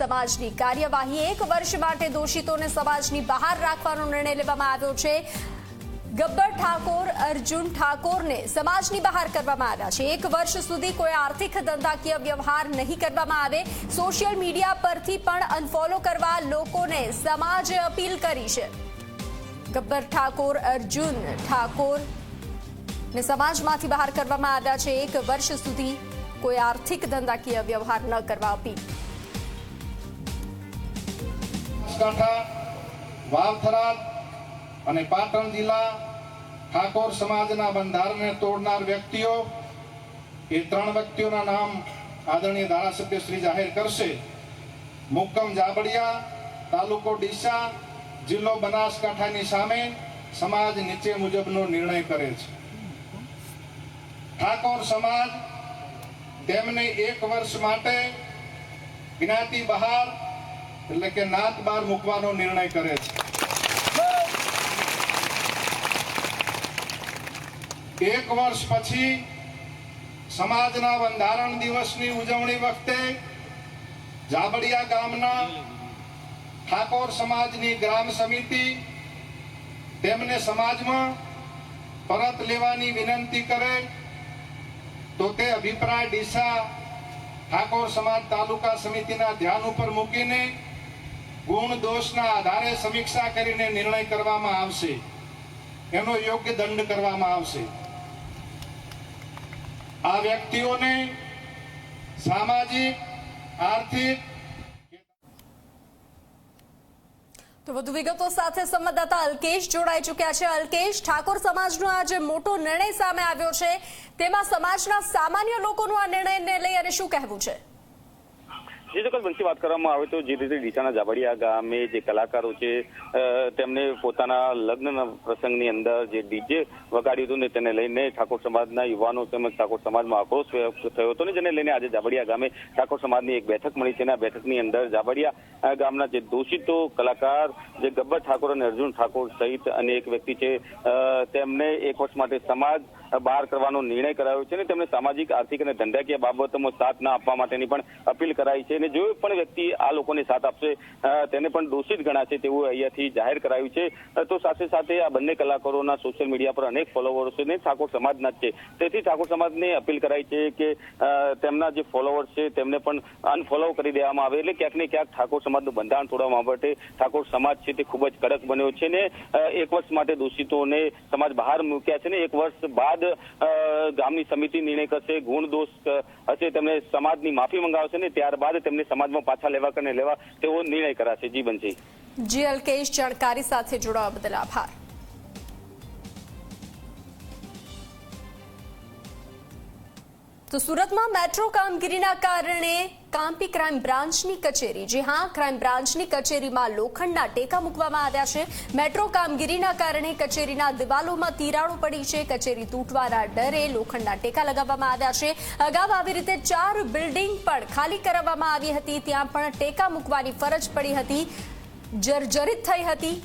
સમાજની કાર્યવાહી। 1 વર્ષ માટે દોષિતોને સમાજની બહાર રાખવાનો નિર્ણય લેવામાં આવ્યો છે। ગબ્બર ઠાકોર, અર્જુન ઠાકોરને સમાજની બહાર કરવામાં આવ્યા છે। 1 વર્ષ સુધી કોઈ આર્થિક ધંધાકીય વ્યવહાર નહીં કરવામાં આવે। સોશિયલ મીડિયા પરથી પણ અનફોલો કરવા લોકોને સમાજે અપીલ કરી છે। ગબ્બર ઠાકોર, અર્જુન ઠાકોર ને સમાજમાંથી બહાર કરવામાં આવ્યા છે। 1 વર્ષ સુધી કોઈ આર્થિક ધંધાકીય વ્યવહાર ન કરવા અપીલ। વાવથરાદ અને પાટણ જિલ્લા ઠાકોર સમાજના બંધારણને તોડનાર વ્યક્તિઓ, એ 3 વ્યક્તિઓના નામ આદરણીય ધારાસભ્ય શ્રી જાહેર કરશે। મુક્કમ જાબડિયા, તાલુકો ડીસા, જિલ્લો બનાસકાંઠાની સામે સમાજ નીચે મુજબનો નિર્ણય કરે છે। ઠાકોર સમાજ તેમને 1 વર્ષ માટે જ્ઞાતિ બહાર એટલે કે નાત બહાર મૂકવાનો નિર્ણય કરે છે। 1 વર્ષ પછી સમાજના બંધારણ દિવસની ઉજવણી વખતે જાબડિયા ગામના ઠાકોર સમાજની ગ્રામ સમિતિ તેમને સમાજમાં પરત લેવાની વિનંતી કરે તો તે અભિપ્રાય ડીસા ઠાકોર સમાજ તાલુકા સમિતિના ધ્યાન ઉપર મૂકીને ગુણ દોષના આધારે સમીક્ષા કરીને નિર્ણય કરવામાં આવશે। એનો યોગ્ય દંડ કરવામાં આવશે। આ વ્યક્તિઓને સામાજિક, આર્થિક તો વધુ વિગતો સાથે સંવાદદાતા અલ્કેશ જોડાઈ ચૂક્યા છે। અલ્કેશ, ઠાકોર સમાજનો આ જે મોટો નિર્ણય સામે આવ્યો છે તેમાં સમાજના સામાન્ય લોકોનું આ નિર્ણયને લઈ અને શું કહેવું છે? જે ચોક્કસથી વાત કરવામાં આવે તો જે રીતે ડીસાના જાબડિયા ગામે જે કલાકારો છે તેમને પોતાના લગ્નના પ્રસંગની અંદર જે ડીજે વગાડ્યું હતું ને તેને લઈને ઠાકોર સમાજના યુવાનો તેમજ ઠાકોર સમાજમાં આક્રોશ થયો હતો ને જેને લઈને આજે જાબડિયા ગામે ઠાકોર સમાજની એક બેઠક મળી છે અને આ બેઠકની અંદર જાબડિયા ગામના જે દોષિતો કલાકાર જે ગબ્બર ઠાકોર અને અર્જુન ઠાકોર સહિત અનેક વ્યક્તિ છે તેમને 1 વર્ષ માટે સમાજ બહાર કરવાનો નિર્ણય કરાયો છે અને તેમને સામાજિક, આર્થિક અને ધંધાકીય બાબતોમાં સાથ ના આપવા માટેની પણ અપીલ કરાઈ છે અને જો પણ વ્યક્તિ આ લોકોને સાથ આપશે તેને પણ દોષિત ગણાશે તેવું અહીંયાથી જાહેર કરાયું છે। તો સાથે સાથે આ બંને કલાકારોના સોશિયલ મીડિયા પર અનેક ફોલોવર્સ છે ને ઠાકોર સમાજના જ છે, તેથી ઠાકોર સમાજને અપીલ કરાઈ છે કે તેમના જે ફોલોવર્સ છે તેમને પણ અનફોલો કરી દેવામાં આવે। એટલે ક્યાંક ને ક્યાંક ઠાકોર સમાજનું બંધારણ તોડવા માટે ઠાકોર સમાજ છે તે ખૂબ જ કડક બન્યો છે ને 1 વર્ષ માટે દોષિતોને સમાજ બહાર મૂક્યા છે ને 1 વર્ષ બાદ ગામની સમિતિ નિર્ણય કરશે, ગુણ દોષ હશે તેમને સમાજની માફી મંગાવશે ને ત્યારબાદ તેમને સમાજમાં પાછા લેવા તેવો નિર્ણય કરાશે। જી બનજી। જી અલ્કેશ, જાણકારી સાથે જોડાવા બદલ આભાર। તો સુરતમાં મેટ્રો કામગીરીના કારણે કાંપી ક્રાઇમ બ્રાન્ચની કચેરી, જી હા, ક્રાઇમ બ્રાન્ચની કચેરીમાં લોખંડના ટેકા મૂકવામાં આવ્યા છે। મેટ્રો કામગીરીના કારણે કચેરીના દિવાલોમાં તિરાડો પડી છે। કચેરી તૂટવાના ડરે લોખંડના ટેકા લગાવવામાં આવ્યા છે। અગાઉ આવી રીતે 4 બિલ્ડિંગ પણ ખાલી કરાવવામાં આવી હતી, ત્યાં પણ ટેકા મૂકવાની ફરજ પડી હતી, જર્જરિત થઈ હતી।